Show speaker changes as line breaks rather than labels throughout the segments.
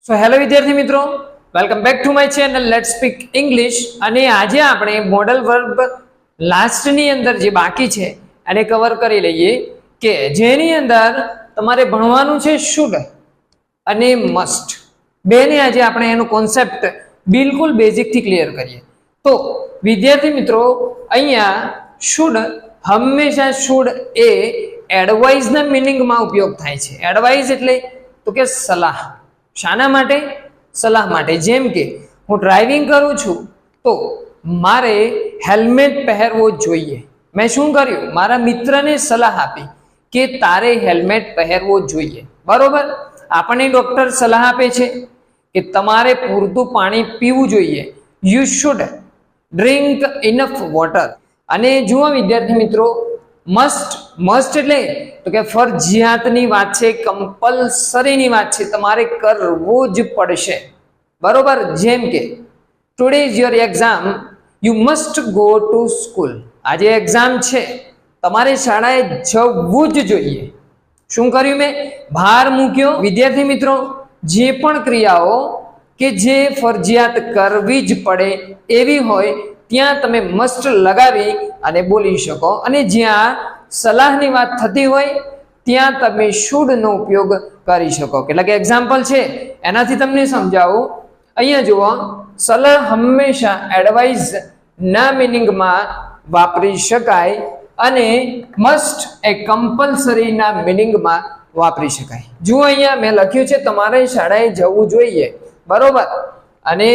So hello વિદ્યાર્થી મિત્રો, welcome back to my channel let's speak English. અને આજે આપણે મોડલ વર્બ લાસ્ટની અંદર જે બાકી છે એને કવર કરી લઈએ કે જેની અંદર તમારે ભણવાનું છે શુડ અને મસ્ટ. બેને આજે આપણે એનો કોન્સેપ્ટ બિલકુલ બેઝિક થી ક્લિયર કરીએ. તો વિદ્યાર્થી મિત્રો, અહીંયા શુડ હંમેશા શુડ એ એડવાઇઝના મિનિંગમાં ઉપયોગ થાય છે. એડવાઇઝ એટલે તો કે સલાહ. શાના માટે? સલાહ માટે. જેમ કે હું ડ્રાઇવિંગ કરું છું તો મારે હેલ્મેટ પહેરવો જોઈએ. મેં શું કર્યું? મારા મિત્રને સલાહ આપી કે તારે હેલ્મેટ પહેરવો જોઈએ. બરોબર. આપણને ડોક્ટર સલાહ આપે છે કે તમારે પૂરતું પાણી પીવું જોઈએ. You should drink enough water. અને જુઓ વિદ્યાર્થી મિત્રો, મસ્ટ એટલે તો કે ફરજિયાતની વાત છે, કમ્પલસરીની વાત છે, તમારે કરવું જ પડશે. બરોબર. જેમ કે today is your exam, you must go to school. આજે એક્ઝામ છે, તમારે શાળાએ જવું જ જોઈએ. શું કર્યું? મેં ભાર મૂક્યો. વિદ્યાર્થી મિત્રો, જે પણ ક્રિયાઓ કે જે ફરજિયાત કરવી જ પડે એવી હોય ત્યાં તમે મસ્ટ લગાવી અને બોલી શકો. અને જ્યાં સલાહની વાત થતી હોય ત્યાં તમે શુડ નો ઉપયોગ કરી શકો. કેટલાક એક્ઝામ્પલ છે એનાથી તમને સમજાવું. અહીંયા જુઓ, સલાહ હંમેશા એડવાઇઝ ના મિનિંગમાં વાપરી શકાય અને મસ્ટ એ કમ્પલસરી ના મિનિંગમાં વાપરી શકાય. જુઓ, અહીંયા મેં લખ્યું છે તમારે શાળાએ જવું જોઈએ. બરોબર. અને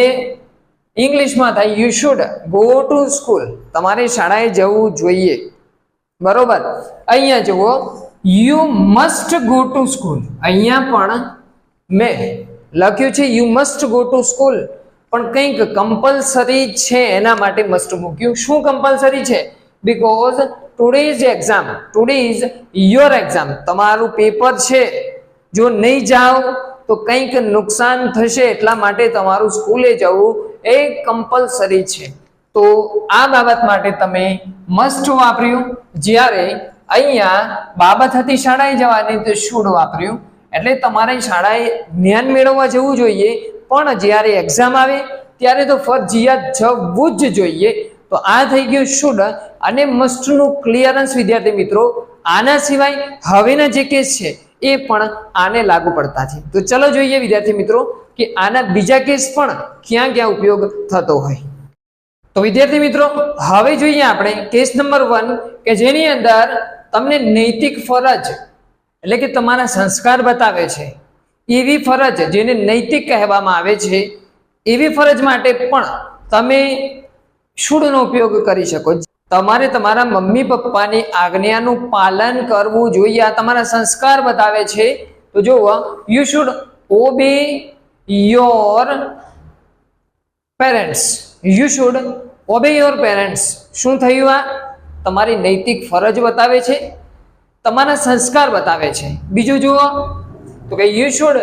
ઇંગ્લિશમાં થાય you should go to school. તમારે શાળાએ જવું જોઈએ. બરોબર. અહીંયા જુઓ, you must go to school. અહીંયા પણ મેં લખ્યું છે you must go to school, પણ કંઈક કમ્પલસરી છે એના માટે મસ્ટ મૂક્યું. શું કમ્પલસરી છે? Because today is exam, today is your exam. તમારું પેપર છે, જો નહીં જાઓ તો કંઈક નુકસાન થશે, એટલા માટે તમારું સ્કૂલે જવું એ કમ્પલસરી છે. તો આ બાબત માટે તમે મસ્ટ વાપર્યું. જ્યારે અહીંયા બાબત હતી શાળાએ જવાની તો શુડ વાપર્યું. એટલે તમારે શાળાએ જ્ઞાન મેળવવા જવું જોઈએ, પણ જ્યારે એક્ઝામ આવે ત્યારે તો ફરજિયાત જવું જ જોઈએ. તો આ થઈ ગયું શુડ અને મસ્ટનું ક્લિયરન્સ. વિદ્યાર્થી મિત્રો, આના સિવાય હવેના જે કેસ છે એ પણ આને લાગુ પડતા છે. તો ચલો જોઈએ વિદ્યાર્થી મિત્રો કે આના બીજા કેસ પણ ક્યાં ક્યાં ઉપયોગ થતો હોય. તો વિદ્યાર્થી મિત્રો, હવે જોઈએ આપણે કેસ નંબર 1 કે જેની અંદર તમને નૈતિક ફરજ એટલે કે તમારા સંસ્કાર બતાવે છે એવી ફરજ, જેને નૈતિક કહેવામાં આવે છે, એવી ફરજ માટે પણ તમે શુડ નો ઉપયોગ કરી શકો. તમારે તમારા મમ્મી પપ્પાની આજ્ઞાનું પાલન કરવું જોઈએ. આ તમારા સંસ્કાર બતાવે છે. તો જુઓ, you should obey your parents. You should obey your parents. શું થયું? આ તમારી નૈતિક ફરજ બતાવે છે, તમારા સંસ્કાર બતાવે છે. બીજું જુઓ તો કે યુ શુડ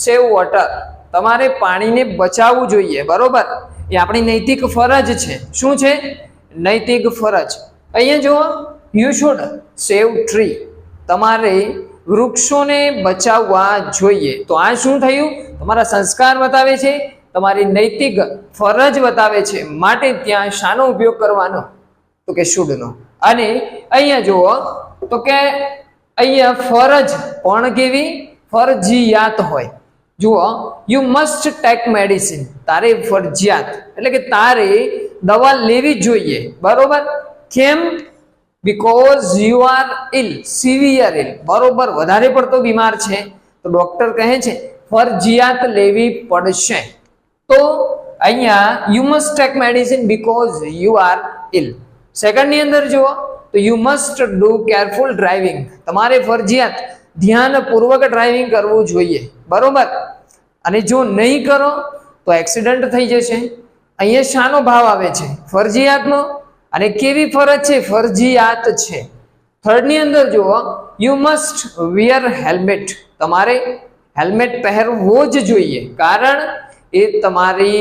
સેવ વોટર. તમારે પાણીને બચાવવું જોઈએ. બરોબર. એ આપણી નૈતિક ફરજ છે. શું છે? નૈતિક ફરજ. અહીંયા જુઓ, યુ શુડ સેવ ટ્રી. તમારે વૃક્ષોને બચાવવા જોઈએ. તો આ શું થયું? તમારા સંસ્કાર બતાવે છે, તમારી નૈતિક ફરજ બતાવે છે. માટે ત્યાં શાનો ઉપયોગ કરવાનો? તો કે શુડ નો. અને અહીંયા જુઓ તો કે અહીંયા ફરજ પણ કેવી? ફરજિયાત હોય. જુઓ, યુ મસ્ટ ટેક મેડિસિન. તારે ફરજિયાત એટલે કે તારે દવા લેવી જોઈએ. બરોબર. કેમ? Because you are ill, severe ill. બરોબર, વધારે પડતો બીમાર છે તો ડોક્ટર કહે છે ફરજિયાત લેવી પડશે. તો અહીંયા you must take medicine because you are ill. Second ની અંદર જુઓ તો you must do careful driving. તમારે ફરજિયાત ધ્યાનપૂર્વક ડ્રાઇવિંગ કરવું જોઈએ. બરોબર. અને જો નહીં કરો તો એક્સિડન્ટ થઈ જશે. અહીંયા શાનો ભાવ આવે છે? ફરજિયાતનો. અને કેવી ફરજ છે? ફરજિયાત છે. થર્ડ ની અંદર જુઓ, યુ મસ્ટ વિયર હેલ્મેટ. તમારે હેલ્મેટ પહેરવો જ જોઈએ, કારણ એ તમારી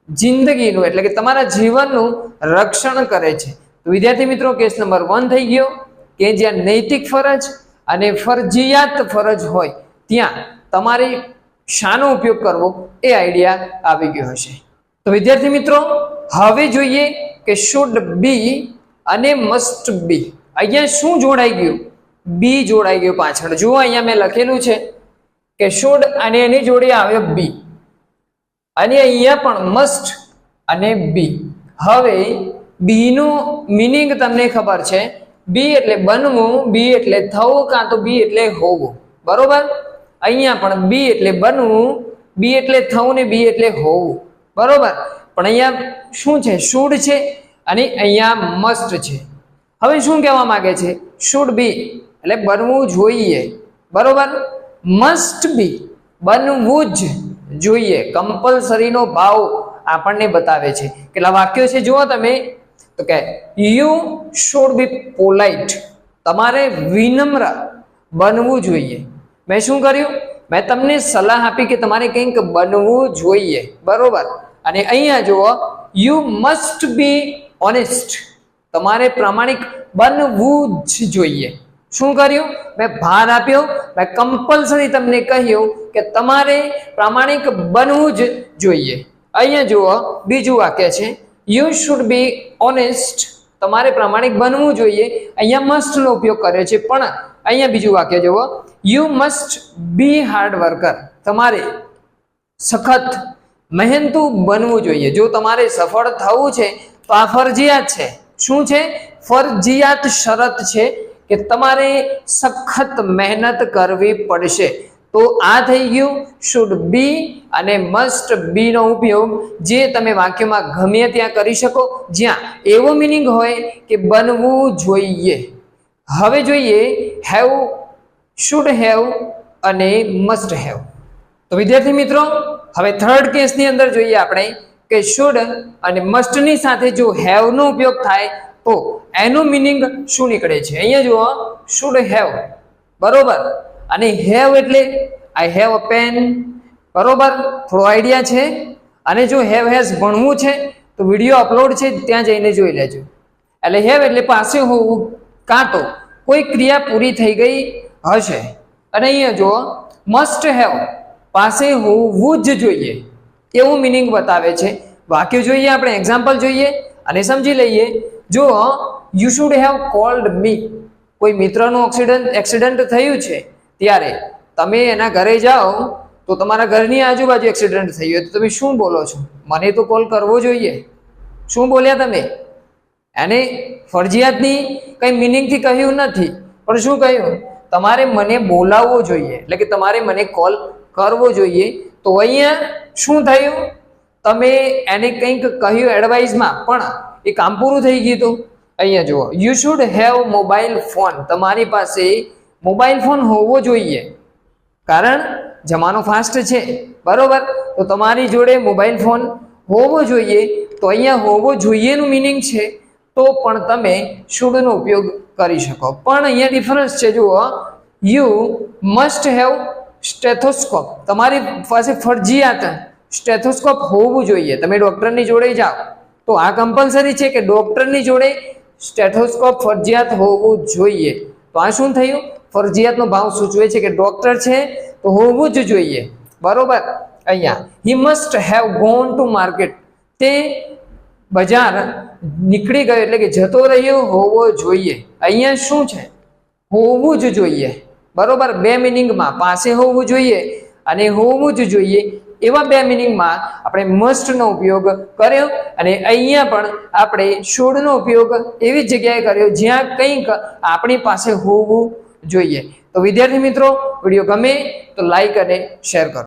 જિંદગીનું એટલે કે તમારા જીવનનું રક્ષણ કરે છે. તો વિદ્યાર્થી મિત્રો, કેસ નંબર 1 થઈ ગયો કે જ્યાં નૈતિક ફરજ અને ફરજિયાત ફરજ હોય ત્યાં તમારી શાનો ઉપયોગ કરવો એ આઈડિયા આવી ગયો હશે. તો વિદ્યાર્થી મિત્રો, હવે જોઈએ કે શુડ બી અને મસ્ટ બી. અહીંયા શું જોડાઈ ગયું? બી જોડાઈ ગયું પાછળ. જુઓ અહીંયા મેં લખેલું છે કે શુડ અને એની જોડે આવ્યો બી, અને અહીંયા પણ મસ્ટ અને બી. હવે બી નું મિનિંગ તમને ખબર છે. બી એટલે બનવું, બી એટલે થવું, કાં તો બી એટલે હોવું. બરોબર? અહીંયા પણ બી એટલે બનવું, બી એટલે થવું ને બી એટલે હોવું. બરોબર? પણ અહીંયા શું છે? શુડ છે અને અહીંયા મસ્ટ છે. હવે શું કહેવા માંગે છે? શુડ બી એટલે બનવું જોઈએ. બરોબર? મસ્ટ બી બનવું જ જોઈએ. કમ્પલસરીનો ભાવ આપણને બતાવે છે. કેટલા વાક્યો છે જુઓ તમે. તો કે યુ શુડ બી પોલાઇટ. તમારે વિનમ્ર બનવું જોઈએ. મેં શું કર્યું? મેં તમને સલાહ આપી કે તમારે કંઈક બનવું જોઈએ. બરોબર? અને અહીંયા જુઓ, યુ મસ્ટ બી ઓનેસ્ટ. તમારે પ્રામાણિક બનવું જ જોઈએ. શું કર્યું? મેં ભાર આપ્યો, મેં કમ્પલસરી તમને કહ્યું કે તમારે પ્રામાણિક બનવું જ જોઈએ. અહીંયા જુઓ, બીજું વાક્ય છે યુ શુડ બી ઓનેસ્ટ. તમારે પ્રામાણિક બનવું જોઈએ. અહીંયા મસ્ટ નો ઉપયોગ કર્યો છે, પણ અહીંયા બીજું વાક્ય જુઓ, you must be hard worker. તમારે સખત મહેનતુ બનવું જોઈએ. જો તમારે સફળ થવું છે તો આ ફરજિયાત છે. શું છે? ફરજિયાત શરત છે કે તમારે સખત મહેનત કરવી પડશે. તો આ થઈ ગયું શુડ બી અને મસ્ટ બી નો ઉપયોગ, જે તમે વાક્યમાં ગમે ત્યાં કરી શકો જ્યાં એવો મિનિંગ હોય કે બનવું જોઈએ. હવે જોઈએ હેવ, શુડ હેવ અને મસ્ટ હેવ. તો વિદ્યાર્થી મિત્રો, હવે થર્ડ કેસની અંદર જોઈએ આપણે કે શુડ અને મસ્ટ ની સાથે જો હેવ નો ઉપયોગ થાય તો એનું મિનિંગ શું નીકળે છે? અહીંયા જુઓ, શુડ હેવ. બરોબર? અને હેવ એટલે આઈ હેવ અ પેન. બરોબર? થોડો આઈડિયા છે. અને જો હેવ હેઝ ભણવું છે તો વિડીયો અપલોડ છે, ત્યાં જઈને જોઈ લેજો. એટલે હેવ એટલે પાસે હોવું, કાં તો કોઈ ક્રિયા પૂરી થઈ ગઈ હશે. અને અહીંયા જુઓ, મસ્ટ હેવ પાસે હોવું જ જોઈએ એવું મિનિંગ બતાવે છે. વાક્ય જોઈએ આપણે, એક્ઝામ્પલ જોઈએ અને સમજી લઈએ. જો યુ શુડ હેવ કોલ્ડ મી. કોઈ મિત્રનું એક્સિડન્ટ થયું છે ત્યારે તમે એના ઘરે જાઓ તો તમારા ઘરની આજુબાજુ એક્સિડન્ટ થયું હોય તો તમે શું બોલો છો? મને તો કોલ કરવો જોઈએ. શું બોલ્યા તમે? એને ફરજિયાતની કઈ મિનિંગથી કહ્યું નથી, પણ શું કહ્યું? તમારે મને બોલાવવો જોઈએ, એટલે કે તમારે મને કોલ કરવો જોઈએ. તો અહીંયા શું થયું? તમે એને કંઈક કહ્યું એડવાઇસમાં, પણ એ કામ પૂરું થઈ ગયું હતું. અહીંયા જુઓ, you should have mobile phone. તમારી પાસે મોબાઈલ ફોન હોવો જોઈએ, કારણ જમાનો ફાસ્ટ છે. બરોબર? તો તમારી જોડે મોબાઈલ ફોન હોવો જોઈએ. તો અહીંયા હોવો જોઈએનું મિનિંગ છે, તો પણ તમે શુડ નો ઉપયોગ કરી શકો. પણ અહીંયા ડિફરન્સ છે. જુઓ, યુ મસ્ટ હેવ સ્ટેથોસ્કોપ. તમારી પાસે ફરજિયાત સ્ટેથોસ્કોપ હોવું જોઈએ. તમે ડોક્ટરની જોડે જાઓ તો આ કમ્પલસરી છે કે ડોક્ટરની જોડે સ્ટેથોસ્કોપ ફરજિયાત હોવું જોઈએ. તો આ શું થયું? ફરજિયાતનો ભાવ સૂચવે છે કે ડોક્ટર છે તો હોવું જ જોઈએ. બરોબર? અહીંયા he must have gone to market. તે બજાર નીકળી ગયો એટલે કે જતો રહ્યો હોવો જોઈએ. અહીંયા શું છે? હોવું જ જોઈએ. બરોબર? બે મિનિંગમાં, પાસે હોવું જોઈએ અને હોવું જ જોઈએ, એવા બે મિનિંગમાં આપણે મસ્ટ નો ઉપયોગ કર્યો. અને અહીંયા પણ આપણે શુડ નો ઉપયોગ એવી જગ્યાએ કર્યો જ્યાં કંઈક આપણી પાસે હોવું જોઈએ. તો વિદ્યાર્થી મિત્રો, વિડીયો ગમે તો લાઈક અને શેર કરો.